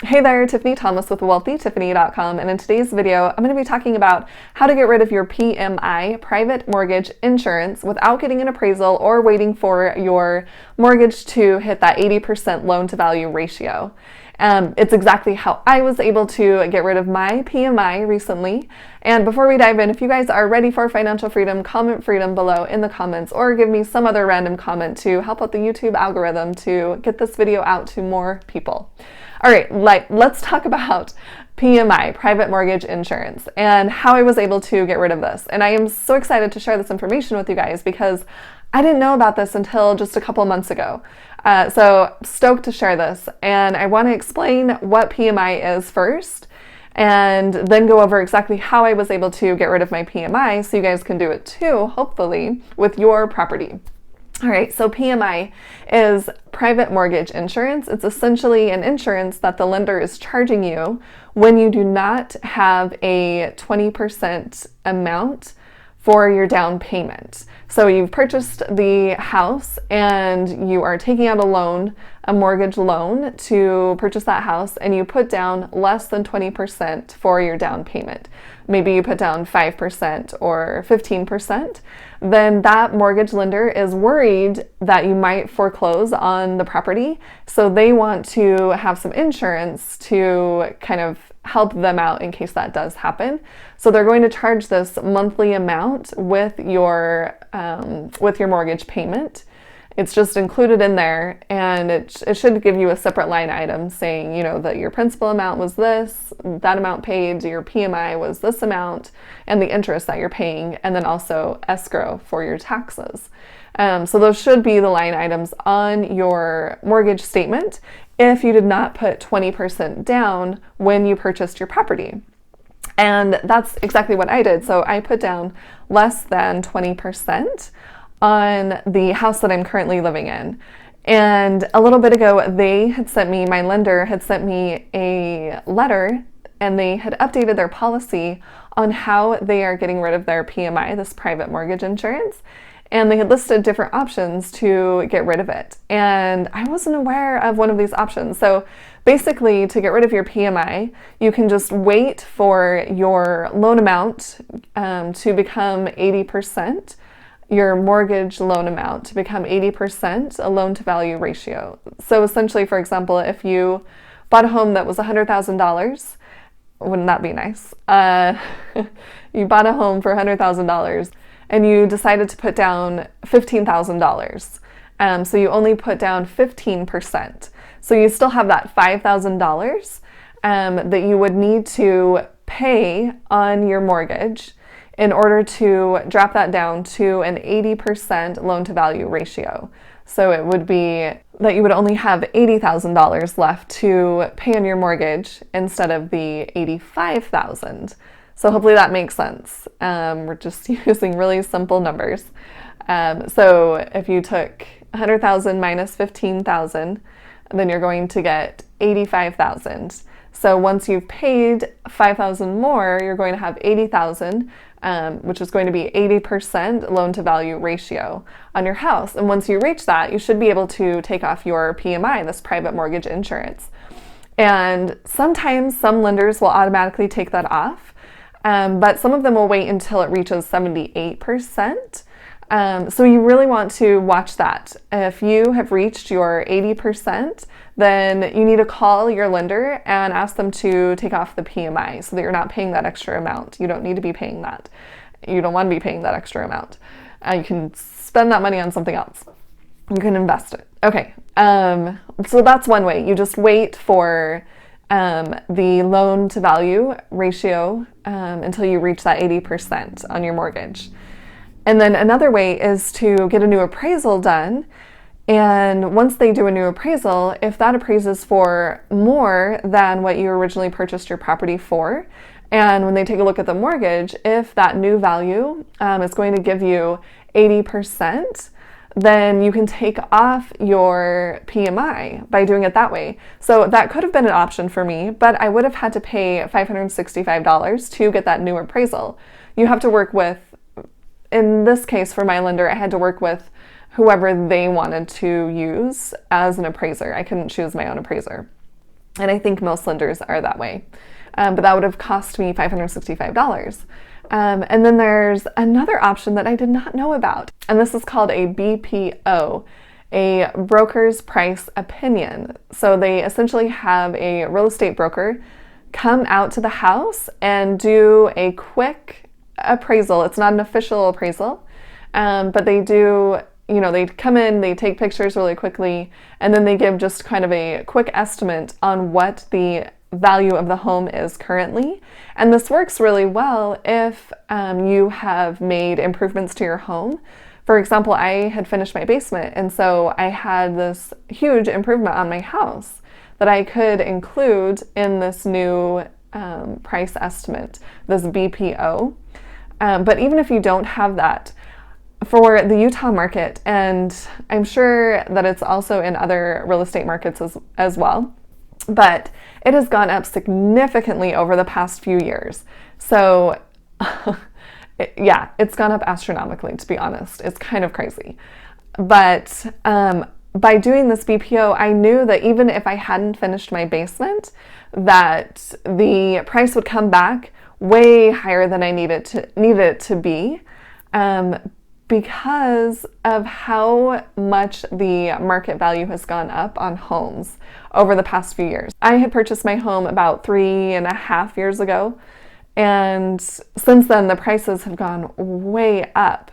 Hey there, Tiffany Thomas with WealthyTiffany.com, and in today's video, I'm going to be talking about how to get rid of your PMI, private mortgage insurance, without getting an appraisal or waiting for your mortgage to hit that 80% loan-to-value ratio. It's exactly how I was able to get rid of my PMI recently. And before we dive in, if you guys are ready for financial freedom, comment freedom below in the comments, or give me some other random comment to help out the YouTube algorithm to get this video out to more people. All right, let's talk about PMI, private mortgage insurance, and how I was able to get rid of this. And I am so excited to share this information with you guys because I didn't know about this until just a couple months ago. So stoked to share this. And I want to explain what PMI is first, and then go over exactly how I was able to get rid of my PMI so you guys can do it too, hopefully, with your property. All right, so PMI is private mortgage insurance. It's essentially an insurance that the lender is charging you when you do not have a 20% amount for your down payment. So you've purchased the house and you are taking out a loan, a mortgage loan to purchase that house, and you put down less than 20% for your down payment. Maybe you put down 5% or 15%, then that mortgage lender is worried that you might foreclose on the property. So they want to have some insurance to kind of help them out in case that does happen. So they're going to charge this monthly amount with your mortgage payment. It's just included in there, and it should give you a separate line item saying, that your principal amount was this, that amount paid, your PMI was this amount, and the interest that you're paying, and then also escrow for your taxes. So those should be the line items on your mortgage statement if you did not put 20% down when you purchased your property. And that's exactly what I did. So I put down less than 20% on the house that I'm currently living in. And a little bit ago, my lender had sent me a letter, and they had updated their policy on how they are getting rid of their PMI, this private mortgage insurance. And they had listed different options to get rid of it. And I wasn't aware of one of these options. So basically, to get rid of your PMI, you can just wait for your loan amount to become 80%, your mortgage loan amount to become 80%, a loan to value ratio. So essentially, for example, if you bought a home that was $100,000, wouldn't that be nice? You bought a home for $100,000 and you decided to put down $15,000. So you only put down 15%. So you still have that $5,000 that you would need to pay on your mortgage in order to drop that down to an 80% loan-to-value ratio. So it would be that you would only have $80,000 left to pay on your mortgage instead of the $85,000. So hopefully that makes sense. We're just using really simple numbers. So if you took $100,000 minus $15,000, then you're going to get $85,000. So once you've paid $5,000 more, you're going to have $80,000, which is going to be 80% loan-to-value ratio on your house. And once you reach that, you should be able to take off your PMI, this private mortgage insurance. And sometimes some lenders will automatically take that off, but some of them will wait until it reaches 78%. So you really want to watch that. If you have reached your 80%, then you need to call your lender and ask them to take off the PMI so that you're not paying that extra amount. You don't need to be paying that. You don't want to be paying that extra amount. You can spend that money on something else. You can invest it. Okay, so that's one way. You just wait for the loan to value ratio until you reach that 80% on your mortgage. And then another way is to get a new appraisal done. And once they do a new appraisal, if that appraises for more than what you originally purchased your property for, and when they take a look at the mortgage, if that new value is going to give you 80%, then you can take off your PMI by doing it that way. So that could have been an option for me, but I would have had to pay $565 to get that new appraisal. You have to work with, in this case for my lender, I had to work with whoever they wanted to use as an appraiser. I couldn't choose my own appraiser. And I think most lenders are that way. But that would have cost me $565. And then there's another option that I did not know about. And this is called a BPO, a broker's price opinion. So they essentially have a real estate broker come out to the house and do a quick appraisal. It's not an official appraisal, but they do, they come in, they take pictures really quickly, and then they give just kind of a quick estimate on what the value of the home is currently. And this works really well if you have made improvements to your home. For example, I had finished my basement, and so I had this huge improvement on my house that I could include in this new price estimate, this BPO. But even if you don't have that, for the Utah market, and I'm sure that it's also in other real estate markets as well, but it has gone up significantly over the past few years. So it's gone up astronomically, to be honest. It's kind of crazy. But by doing this BPO, I knew that even if I hadn't finished my basement, that the price would come back way higher than I needed it to be, because of how much the market value has gone up on homes over the past few years. I had purchased my home about 3.5 years ago, and since then the prices have gone way up.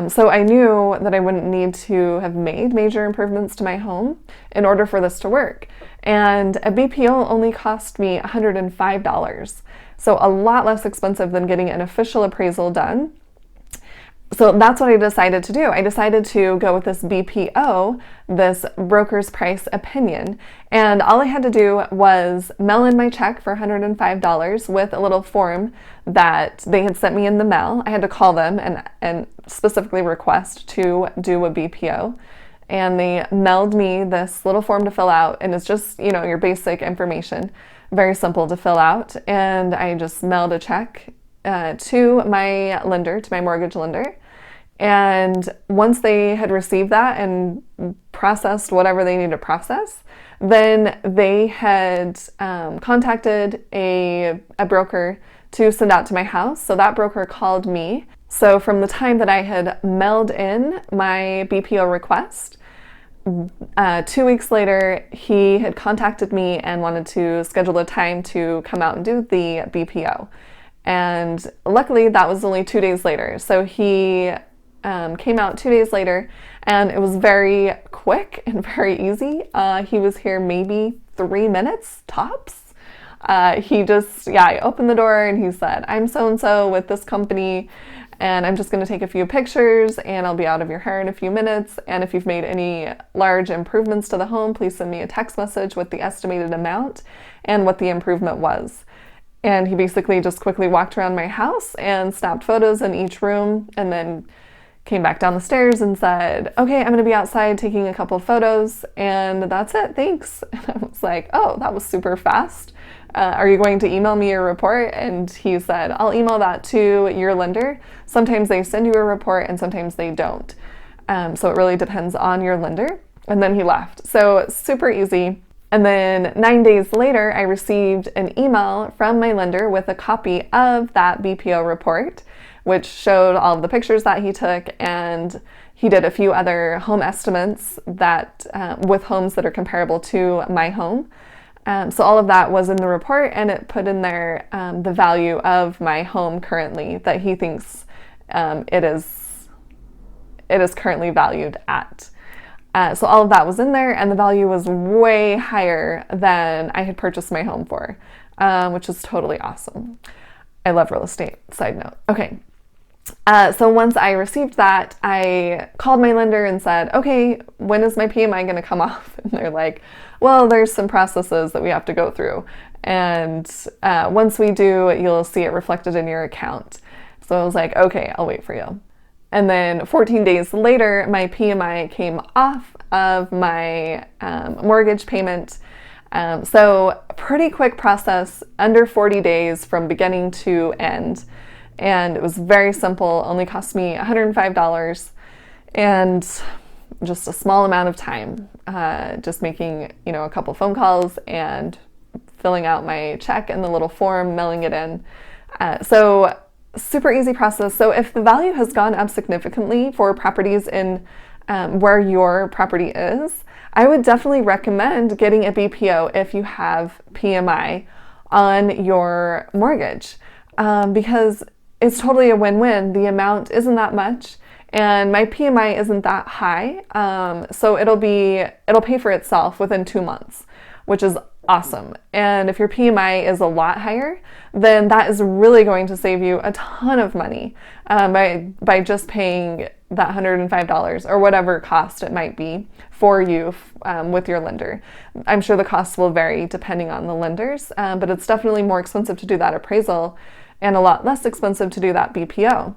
So I knew that I wouldn't need to have made major improvements to my home in order for this to work. And a BPO only cost me $105. So a lot less expensive than getting an official appraisal done. So that's what I decided to do. I decided to go with this BPO, this broker's price opinion. And all I had to do was mail in my check for $105 with a little form that they had sent me in the mail. I had to call them and specifically request to do a BPO. And they mailed me this little form to fill out. And it's just, your basic information, very simple to fill out. And I just mailed a check to my lender, to my mortgage lender. And once they had received that and processed whatever they needed to process, then they had contacted a broker to send out to my house. So that broker called me. So from the time that I had mailed in my BPO request, 2 weeks later, he had contacted me and wanted to schedule a time to come out and do the BPO. And luckily, that was only 2 days later. So he came out 2 days later, and it was very quick and very easy. He was here maybe 3 minutes tops. I opened the door and he said, "I'm so-and-so with this company, and I'm just going to take a few pictures and I'll be out of your hair in a few minutes. And if you've made any large improvements to the home, please send me a text message with the estimated amount and what the improvement was." And he basically just quickly walked around my house and snapped photos in each room, and then came back down the stairs and said, "Okay, I'm going to be outside taking a couple of photos, and that's it, thanks." And I was like, "Oh, that was super fast. Are you going to email me your report?" And he said, "I'll email that to your lender. Sometimes they send you a report and sometimes they don't. So it really depends on your lender." And then he left. So super easy. And then 9 days later, I received an email from my lender with a copy of that BPO report, which showed all of the pictures that he took, and he did a few other home estimates that with homes that are comparable to my home. So all of that was in the report, and it put in there the value of my home currently that he thinks it is currently valued at. So all of that was in there, and the value was way higher than I had purchased my home for, which is totally awesome. I love real estate, side note. Okay. So once I received that, I called my lender and said, "Okay, when is my PMI going to come off?" And they're like, "Well, there's some processes that we have to go through. And once we do, you'll see it reflected in your account." So I was like, "Okay, I'll wait for you." And then 14 days later, my PMI came off of my mortgage payment. So pretty quick process, under 40 days from beginning to end. And it was very simple, only cost me $105. And just a small amount of time, just making, a couple phone calls and filling out my check in the little form, mailing it in. So super easy process. So if the value has gone up significantly for properties in where your property is, I would definitely recommend getting a BPO if you have PMI on your mortgage, because it's totally a win-win. The amount isn't that much, and my PMI isn't that high, so it'll pay for itself within 2 months, which is awesome. And if your PMI is a lot higher, then that is really going to save you a ton of money by just paying that $105 or whatever cost it might be for you with your lender. I'm sure the costs will vary depending on the lenders, but it's definitely more expensive to do that appraisal and a lot less expensive to do that BPO.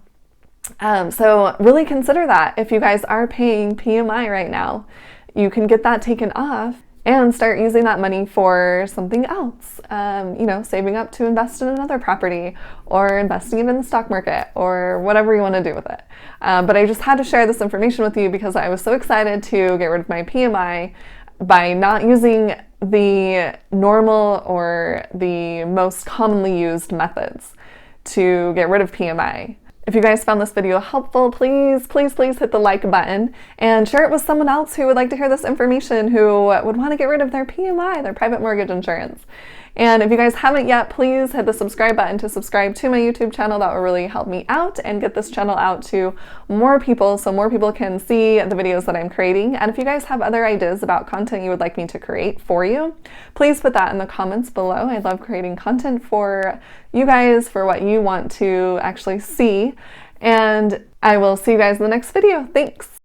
So really consider that. If you guys are paying PMI right now, you can get that taken off and start using that money for something else, saving up to invest in another property or investing it in the stock market or whatever you want to do with it. But I just had to share this information with you because I was so excited to get rid of my PMI by not using the normal or the most commonly used methods to get rid of PMI. If you guys found this video helpful, please hit the like button and share it with someone else who would like to hear this information, who would want to get rid of their PMI, their private mortgage insurance. And if you guys haven't yet, please hit the subscribe button to subscribe to my YouTube channel. That will really help me out and get this channel out to more people so more people can see the videos that I'm creating. And if you guys have other ideas about content you would like me to create for you, please put that in the comments below. I love creating content for you guys, for what you want to actually see. And I will see you guys in the next video. Thanks.